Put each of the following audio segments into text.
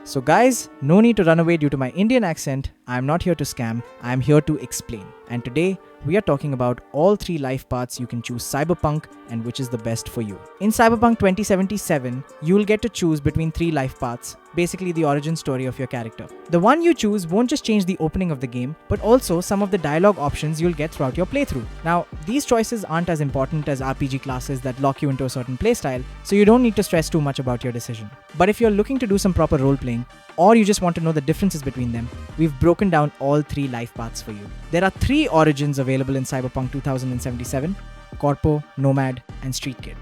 So guys, no need to run away due to my Indian accent. I am not here to scam, I am here to explain. And today, we are talking about all 3 life paths you can choose Cyberpunk and which is the best for you. In Cyberpunk 2077, you will get to choose between 3 life paths, basically the origin story of your character. The one you choose won't just change the opening of the game, but also some of the dialogue options you'll get throughout your playthrough. Now, these choices aren't as important as RPG classes that lock you into a certain playstyle, so you don't need to stress too much about your decision. But if you're looking to do some proper role-playing, or you just want to know the differences between them, we've broken down all 3 life paths for you. There are 3 origins available in Cyberpunk 2077, Corpo, Nomad, and Street Kid.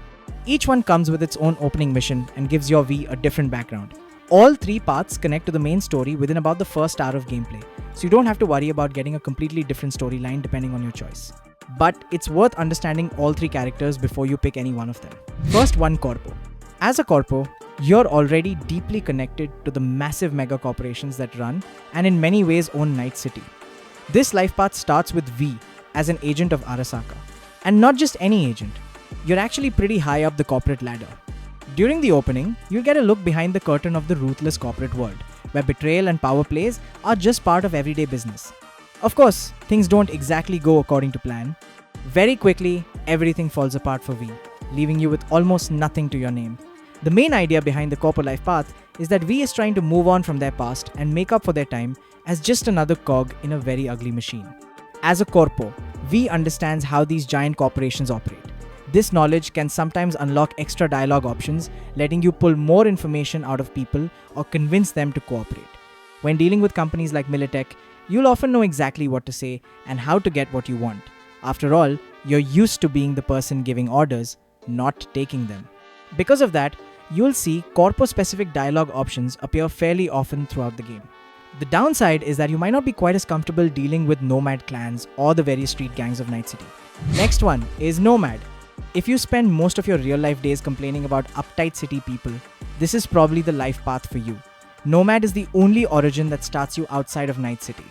Each one comes with its own opening mission and gives your V a different background. All 3 paths connect to the main story within about the first hour of gameplay, so you don't have to worry about getting a completely different storyline depending on your choice. But it's worth understanding all 3 characters before you pick any one of them. First one, Corpo. As a Corpo, you're already deeply connected to the massive mega corporations that run and in many ways own Night City. This life path starts with V as an agent of Arasaka. And not just any agent, you're actually pretty high up the corporate ladder. During the opening, you'll get a look behind the curtain of the ruthless corporate world, where betrayal and power plays are just part of everyday business. Of course, things don't exactly go according to plan. Very quickly, everything falls apart for V, leaving you with almost nothing to your name. The main idea behind the Corpo life path is that V is trying to move on from their past and make up for their time as just another cog in a very ugly machine. As a Corpo, V understands how these giant corporations operate. This knowledge can sometimes unlock extra dialogue options, letting you pull more information out of people or convince them to cooperate. When dealing with companies like Militech, you'll often know exactly what to say and how to get what you want. After all, you're used to being the person giving orders, not taking them. Because of that, you'll see Corpo-specific dialogue options appear fairly often throughout the game. The downside is that you might not be quite as comfortable dealing with Nomad clans or the various street gangs of Night City. Next one is Nomad. If you spend most of your real-life days complaining about uptight city people, this is probably the life path for you. Nomad is the only origin that starts you outside of Night City.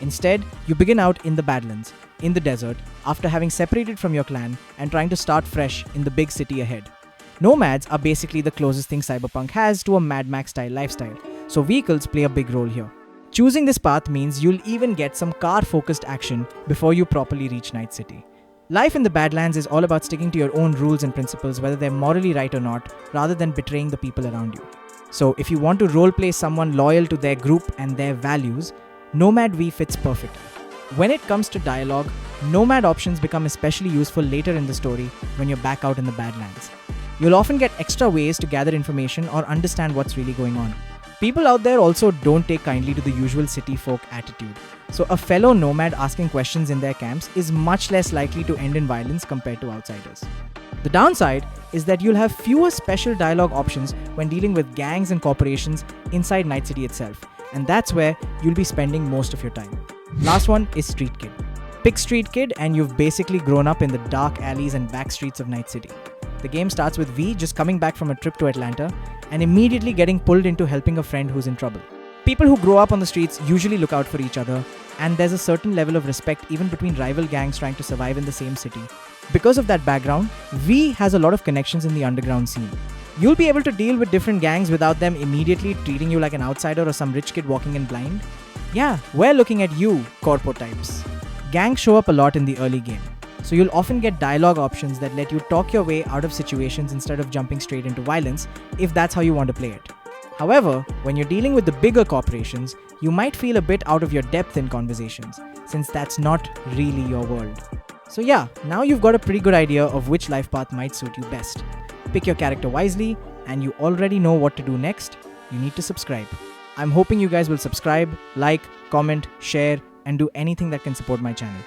Instead, you begin out in the Badlands, in the desert, after having separated from your clan and trying to start fresh in the big city ahead. Nomads are basically the closest thing Cyberpunk has to a Mad Max style lifestyle, so vehicles play a big role here. Choosing this path means you'll even get some car-focused action before you properly reach Night City. Life in the Badlands is all about sticking to your own rules and principles, whether they're morally right or not, rather than betraying the people around you. So if you want to roleplay someone loyal to their group and their values, Nomad V fits perfectly. When it comes to dialogue, Nomad options become especially useful later in the story when you're back out in the Badlands. You'll often get extra ways to gather information or understand what's really going on. People out there also don't take kindly to the usual city folk attitude, so a fellow nomad asking questions in their camps is much less likely to end in violence compared to outsiders. The downside is that you'll have fewer special dialogue options when dealing with gangs and corporations inside Night City itself, and that's where you'll be spending most of your time. Last one is Street Kid. Pick Street Kid and you've basically grown up in the dark alleys and back streets of Night City. The game starts with V just coming back from a trip to Atlanta and immediately getting pulled into helping a friend who's in trouble. People who grow up on the streets usually look out for each other, and there's a certain level of respect even between rival gangs trying to survive in the same city. Because of that background, V has a lot of connections in the underground scene. You'll be able to deal with different gangs without them immediately treating you like an outsider or some rich kid walking in blind. Yeah, we're looking at you, Corpo types. Gangs show up a lot in the early game, so you'll often get dialogue options that let you talk your way out of situations instead of jumping straight into violence, if that's how you want to play it. However, when you're dealing with the bigger corporations, you might feel a bit out of your depth in conversations, since that's not really your world. So yeah, now you've got a pretty good idea of which life path might suit you best. Pick your character wisely, and you already know what to do next. You need to subscribe. I'm hoping you guys will subscribe, like, comment, share, and do anything that can support my channel.